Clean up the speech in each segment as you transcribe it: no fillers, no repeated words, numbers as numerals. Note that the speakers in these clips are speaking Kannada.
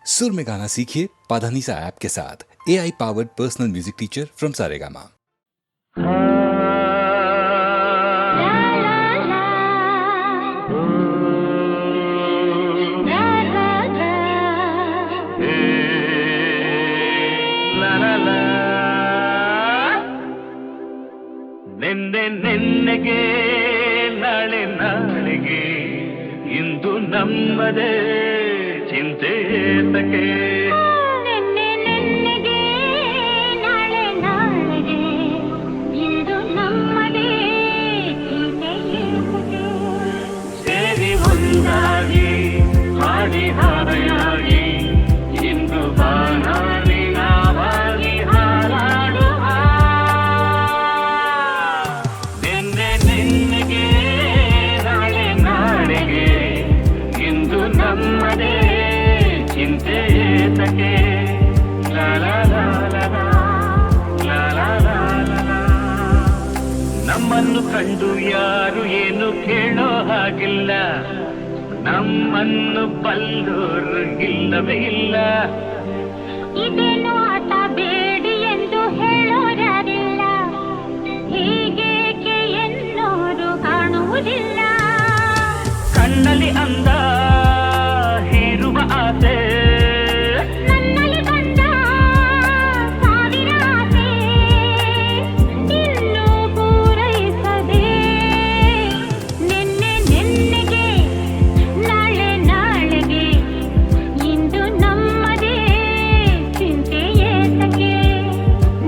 सुर में गाना सीखिए पाधानीसा ऐप के साथ। AI powered personal music teacher from Saregama. ನೆನ್ನೆಗೆ ನಾಳೆ ನಾಳೆಗೆ ಇಂದು ನಮ್ಮದೇ ಚಿಂತೆ ತಕೆ. ನೆನ್ನೆಗೆ ನಾಳೆ ನಾಳೆಗೆ ಇಂದು ನಮ್ಮದೇ ಚಿಂತೆ ತಕೆ. ಸೇರಿ ಒಂದಾಗಿ ಹಾಡಿ ಹಾರೆಯಾಗಿ ಇಂದು ಬಾನಾಡಿ ನಾವಾಗಿ ಹಾರಾಡುವ. ನೆನ್ನೆಗೆ ನಾಳೆ ನಾಳೆಗೆ ಇಂದು ನಮ್ಮದೇ ಚಿಂತೆ ತಕೆ. ಲಾ ಲಾ ಲಾ ಲಾ ಲಾ ಲಾ ಲಾ ಲಾ. ನಮ್ಮನ್ನು ಕಂಡು ಯಾರು ಏನು ಕೇಳೋ ಹಾಗಿಲ್ಲ, ನಮ್ಮನ್ನು ಬಲ್ಲೋರು ಇಲ್ಲವೇ ಇಲ್ಲ. ಇದೇನು ಆಟ ಬೇಡಿ ಎಂದು ಹೇಳೋರಾರಿಲ್ಲ, ಹೀಗೇಕೆ ಎನ್ನೋರು ಕಾಣುವುದಿಲ್ಲ. ಕಣ್ಣಲ್ಲಿ ಅಂದ ಹೀರುವ ಆಸೆ, ನನ್ನಲ್ಲಿ ಬಂದ ಸಾವಿರ ಆಸೆ, ಇನ್ನೂ ಪೂರೈಸದೆ. ನೆನ್ನೆಗೆ ನಾಳೆ ನಾಳೆಗೆ ಇಂದು ನಮ್ಮದೇ ಚಿಂತೆ ಏತಕ್ಕೆ.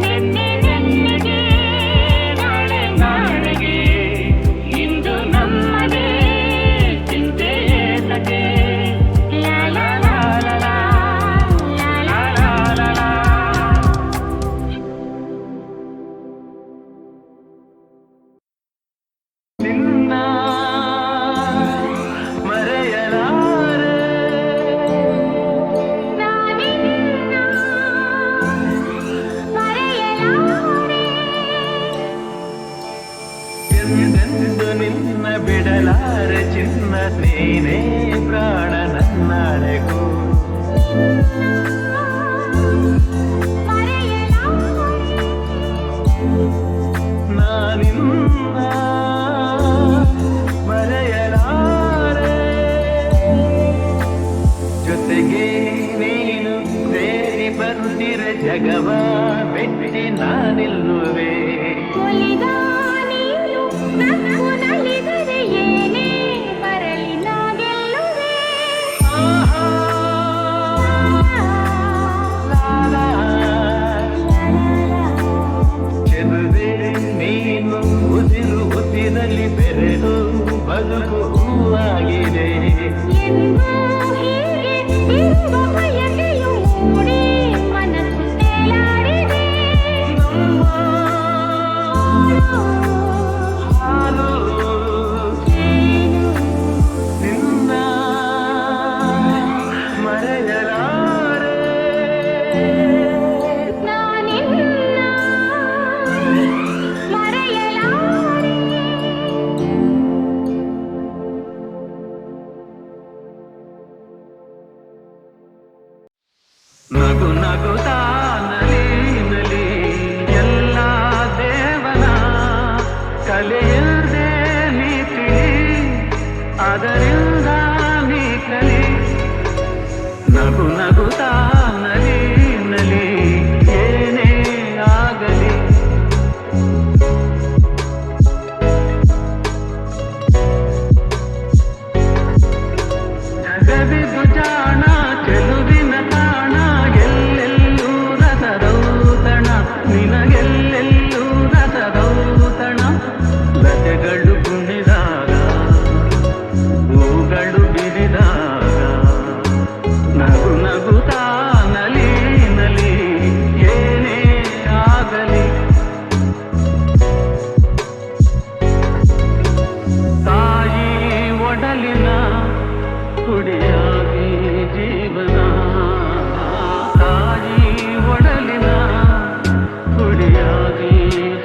ನೆನ್ನೆಗೆ ನಾಳೆ ನಾಳೆಗೆ ಇಂದು ನಮ್ಮದೇ ಚಿಂತೆ ತಕೆ. ಲಾ ಲಾ ಲಾ ಲಾ ಲಾ ಲಾ ಲಾ ಲಾ ಲಾ. ನಿನ್ನ ಮರೆಯಲಾರೆ, ನಾನಿನ್ನ ಮರೆಯಲಾರೆ. ಎಂದೆಂದು ನಿನ್ನ ಬಿಡಲಾರೆ ಚಿನ್ನ, ನೀನೇ ಪ್ರಾಣ ನನ್ನಾಳೆಗೂ. ನಾನಿನ್ನ ಮರೆಯಲಾರೆ, ಜೊತೆಗೆ ನೀನು ಸೇರಿ ಬಂದಿರ ಜಗವ ಬೆಟ್ಟಿ ನಾನಿಲ್ಲುವೆ. ಒಲಿದ ನೀನು ನಕ್ಕು ನಲಿದರೆ ಏನೇ ಬರಲಿ ನಾ ಗೆಲ್ಲುವೆ. ಚೆಲುವೆ ನೀನು ಉಸಿರು ಉಸಿರಲ್ಲಿ ಬೆರೆದು ಬದುಕು ಹೂವಾಗಿದೆ. ಎಂದು ಹೀಗೆ ಇರುವ ಬಯಕೆಯು ಮೂಡಿ ಮನಸ್ಸು ತೇಲಾಡಿದೆ. ಹಾಲು ಏನು ನಿನ್ನ ಮರೆಯಲಾರೆ, ನಾನಿನ್ನ ಮರೆಯಲಾರೆ. ನಗು ನಗುತ್ತಾ ನಲಿ ನಲಿ ಎಲ್ಲ ದೇವನ ಕಲೆಯದೆ ನೀ ತಿಳಿ, ಅದರಿಂದ ನೀ ಕಲಿ. ನಗು ನಗುತ್ತಾ ನಲಿ ನಲಿ ಏನೇ ಆಗಲಿ, ಜಗದಿದು ಜಾಣ ಚೆಲುವಿನ ತಾಣ, ಎಲ್ಲೆಲ್ಲೂ ರಸದೌತಣ, ನಿನಗೆಲ್ಲೆಲ್ಲೂ ರಸದೌತಣ. ಲತೆಗಳು ಕುಣಿದಾಗ ಹೂಗಳು ಬಿರಿದಾಗ, ನಗು ನಗುತ್ತಾ ನಲಿ ನಲಿ ಏನೇ ಆಗಲಿ. ತಾಯಿ ಒಡಲಿನ ಕುಡಿಯಾಗಿ ಜೀವನ, ತಾಯಿ ಒಡಲಿನ ಕುಡಿಯಾಗಿ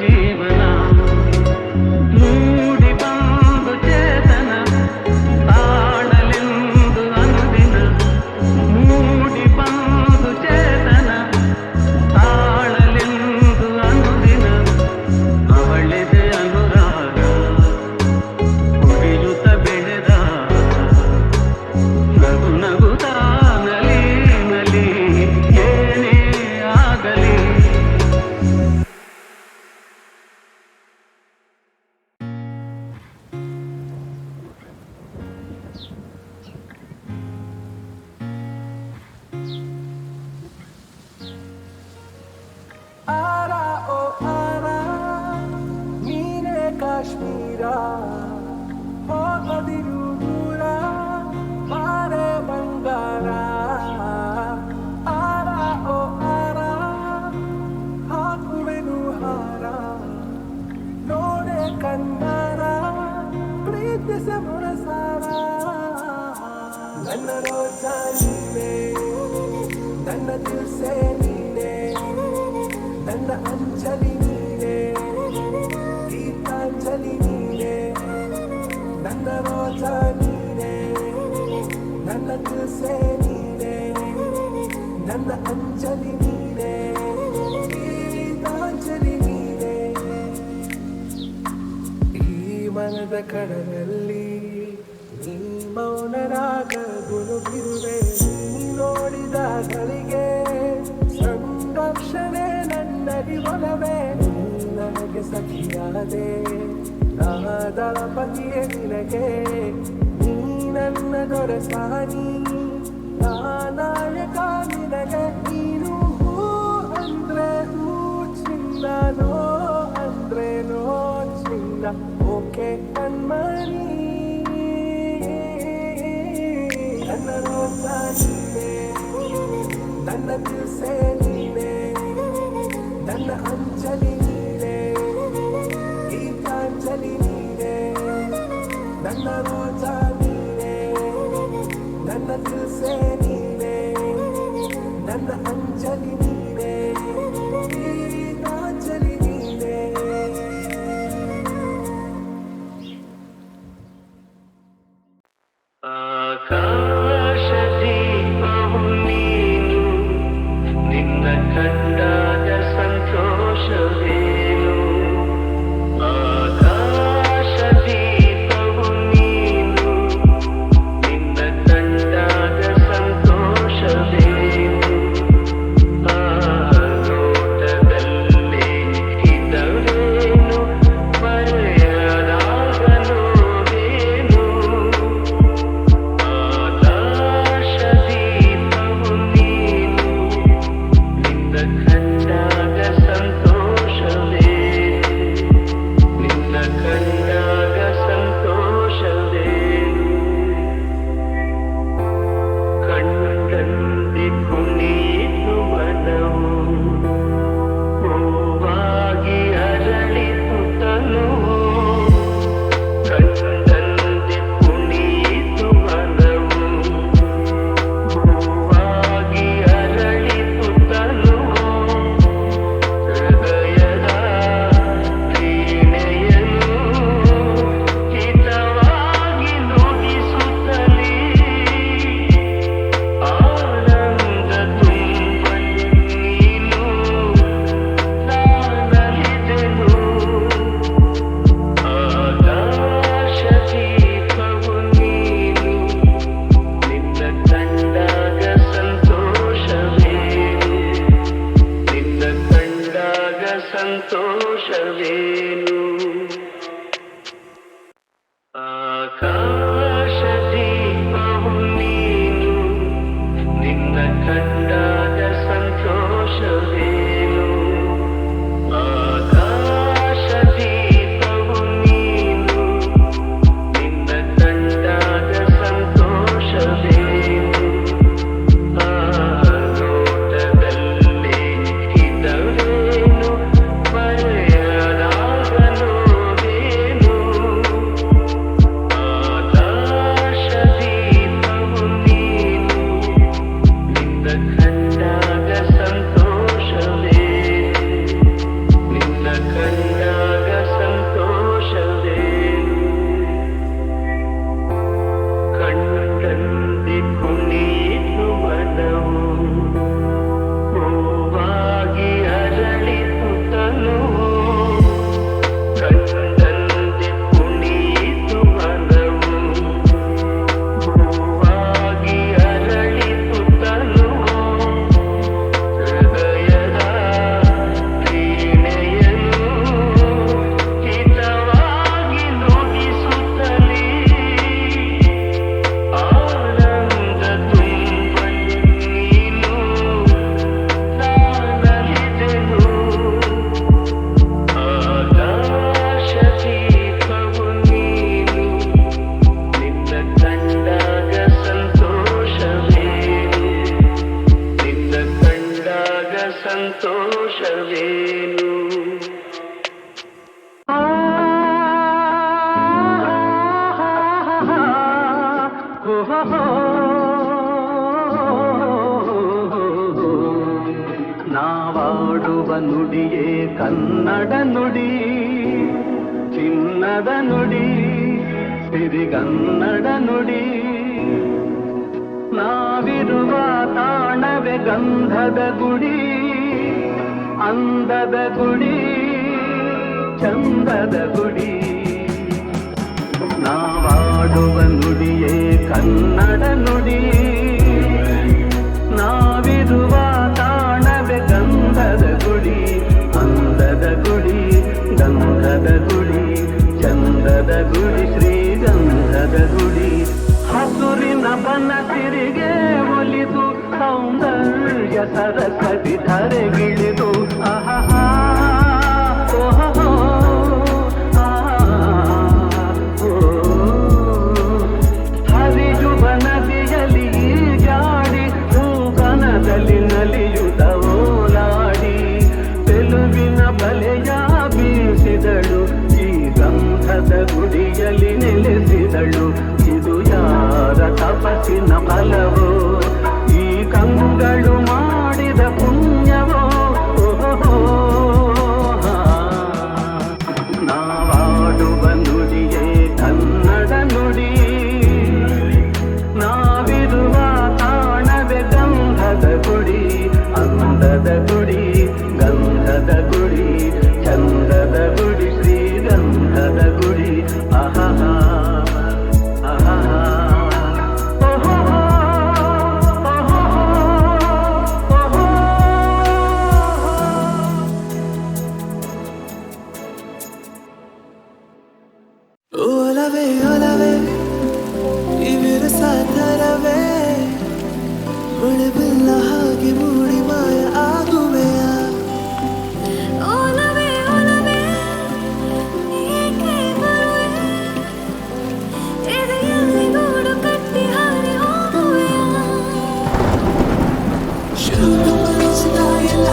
ಜೀವನ. ಮೂಡಿ ಬಂದು ಚೇತನ ತಾಳಲೆಂದು ಅನುದಿನ, ಮೂಡಿ ದಿಲ್ಸೆ ನೀನೆ ನನ್ನ ಅಂಜಲಿ ನೀನೆ ಗೀತಾಂಜಲಿ ನೀನೆ ನನ್ನ ರೋಜಾ ನೀನೆ ನನ್ನ ದಿಲ್ಸೆ ನೀನೆ ನನ್ನ ಅಂಜಲಿ ನೀನೆ ಗೀತಾಂಜಲಿ ನೀನೆ ಈ ಮನದ ಕಡಲಲ್ಲಿ ನೀ ಮೌನರಾಗ ಗುರುಗಿರುವೆ ನೀ ನೋಡಿದ ಗಳಿಗೆ ಸಂರಕ್ಷಣೆ ನನ್ನಲ್ಲಿ ಒಲವೇ ನೀ ನನಗೆ ಸಖಿಯಾದೆ ನಾದಳಪತಿಯ ನಿನಗೆ ನೀ ನನ್ನ ದೊರೆಸಾನಿ ನಾಯಕ ನಿನಗೆ ನೀನು ಹೂ ಅಂದ್ರೆ ಹೂ ಚಿನ್ನ ನೋ ಅಂದ್ರೆ ನೋ ಚಿನ್ನ ಓಕೆ ಕಣ್ಮಣಿ ನನ್ನ ರೋಜಾ ನೀನೆ ನನ್ನ ದಿಲ್ಸೆ ನೀನೆ ನನ್ನ ಅಂಜಲಿ ನೀನೆ ಗೀತಾಂಜಲಿ ನೀನೆ ನನ್ನ ರೋಜಾ ನೀನೆ ನನ್ನ ದಿಲ್ಸೆ ನೀನೆ ನನ್ನ ಅಂಜಲಿ ನೀನೆ ಗೀತಾಂಜಲಿ ನೀನೆ ಆಕಾಶದೀಪವು ನೀನು ನಿನ್ನ ಕಂಡಾಗ ಸಂತೋಷವೇನು ಆಕಾಶದೀಪವು ನೀನು ನಿನ್ನ ಕಂಡಾಗ ಸಂತೋಷವೇನು ಆ ನೋಟದಲ್ಲಿ ಇದ್ದವೇನು ಮರೆಯಲಾಗ ನೋವೇನು ಆಕಾಶದೀಪವು ನೀನು ನಿನ್ನ ಕಂಡಾಗ ಸಂತೋಷವೇನು ನಿನ್ನ ಕಂಡಾಗ ಸಂತೋಷವೇನು ಕಣ್ಣಲ್ಲಿ ಕುಣಿತು ಮನವು ಹೂವಾಗಿ ಅರಳಿತು ತನುವು ಕಣ್ಣಲ್ಲಿ ಕುಣಿತು ಮನವು ಹೂವಾಗಿ ಅರಳಿತು ತನುವು ಹೃದಯದ ವೀಣೆಯನ್ನು ಹಿತವಾಗಿ ನುಡಿಸುತ್ತಲೇ ಆನಂದ ತುಂಬಲು ನೀನು ನಾನಲಿದೆನು ಆಕಾಶದೀಪವು ನೀನು ನಿನ್ನ ಕಂಡಾಗ ಸಂತೋಷವೇನು ನಿನ್ನ ಕಂಡಾಗ ಸಂತೋಷವೇನು ಆಕಾಶದೀಪವು ನೀನು ನಿನ್ನ ಕಂಡಾಗ ಸಂತೋಷವೇನು ಆಕಾಶದೀಪವು ನೀನು ನಿನ್ನ ಕಂಡಾಗ ಸಂತೋಷವೇನು ಆ ನೋಟದಲ್ಲಿ ಇದ್ದವೇನು ಮರೆಯಲಾಗ ನೋವೇನು ಆಕಾಶದೀಪವು ನೀನು ನಿನ್ನ ಕಂಡಾಗ ಸಂತೋಷವೇನು ನಿನ್ನ ಕಂಡಾಗ ಸಂತೋಷವೇನು ಕಣ್ಣಲ್ಲಿ ಕುಣಿತು ಮನವು ಹೂವಾಗಿ ಅರಳಿತು ತನುವು ಕಣ್ಣಲ್ಲಿ ಕುಣಿತು ಮನವು ಹೂವಾಗಿ ಅರಳಿತು ತನುವು ಹೃದಯದ ವೀಣೆಯನ್ನು ಹಿತವಾಗಿ ನುಡಿಸುತ್ತಲೇ ಆನಂದ ತುಂಬಲು ನೀನು ನಾನಲಿದೆನು ಆಕಾಶದೀಪವು ನೀನು ನಿನ್ನ ಕಂಡಾಗ ಸಂತೋಷವೇನು ನಿನ್ನ ಕಂಡಾಗ ಸಂತೋಷವೇನು ನಾವಾಡುವ ನುಡಿಯೇ ಕನ್ನಡ ನುಡಿ, ಚಿನ್ನದ ನುಡಿ, ಸಿರಿಗನ್ನಡ ನುಡಿ. ನಾವಿರುವ ತಾಣವೇ ಗಂಧದ ಗುಡಿ, ಅಂದದ ಗುಡಿ, ಚಂದದ ಗುಡಿ. ನಾವಾಡುವ ನುಡಿಯೇ ಕನ್ನಡ ನುಡಿ, ನಾವಿರುವ ತಾಣವೇ ಗಂಧದ ಗುಡಿ, ಅಂದದ ಗುಡಿ, ಗಂಧದ ಗುಡಿ, ಚಂದದ ಗುಡಿ, ಶ್ರೀಗಂಧದ ಗುಡಿ. ಹಸುರಿನ ಬನಸಿರಿಗೆ ಒಲಿದು ಸೌಂದರ್ಯ ಸರಸ್ವತಿ ಧರೆಗಿಳಿದು ಆಹಾ ಓಹೋ ಹರಿಯುವ ನದಿಯಲ್ಲಿ ಜಾಡಿ ಹೂಗನದಲ್ಲಿ ನಲಿಯುತ್ತ ಓಲಾಡಿ ತೆಲುಗಿನ ಬಲೆಯ ಬೀಸಿದಳು, ಈ ಗಂಧದ ಗುಡಿಯಲ್ಲಿ ನೆಲೆಸಿದಳು. ಇದು ಯಾರ ತಪಸ್ಸಿನ ಫಲವೋ, ಈ ಕಂಗಳು ಮಾಡಿದ ಪುಣ್ಯವೋ. ನಾವಾಡುವ ನುಡಿಯೇ ಕನ್ನಡ ನುಡಿ, ನಾವಿರುವ ತಾಣವೇ ಗಂಧದ ಗುಡಿ, ಅಂದದ ಗುಡಿ, ಗಂಧದ ಗುಡಿ, ಚಂದದ ಗುಡಿ, ಶ್ರೀಗಂಧದ ಗುಡಿ. ಆಹಾ ಒಲವೇ ಒಲವೇ ಇವಿರ ಸಾಧರವೇ, ಮುಳುಬಿಲ್ಲ ಹಾಗೆ ಮೂಡಿ ಮಾಯ ಆಗುವೆಯ. ಒಲವೇ ಒಲವೇ ಏಕೆ ಬರುವೆ, ಎದೆಯಲ್ಲಿ ಗೂಡು ಕಟ್ಟಿ ಹಾರಿ ಹೋಗುವೆಯ. ಶುರು ಮನಸ್ಸಿನ ಎಲ್ಲ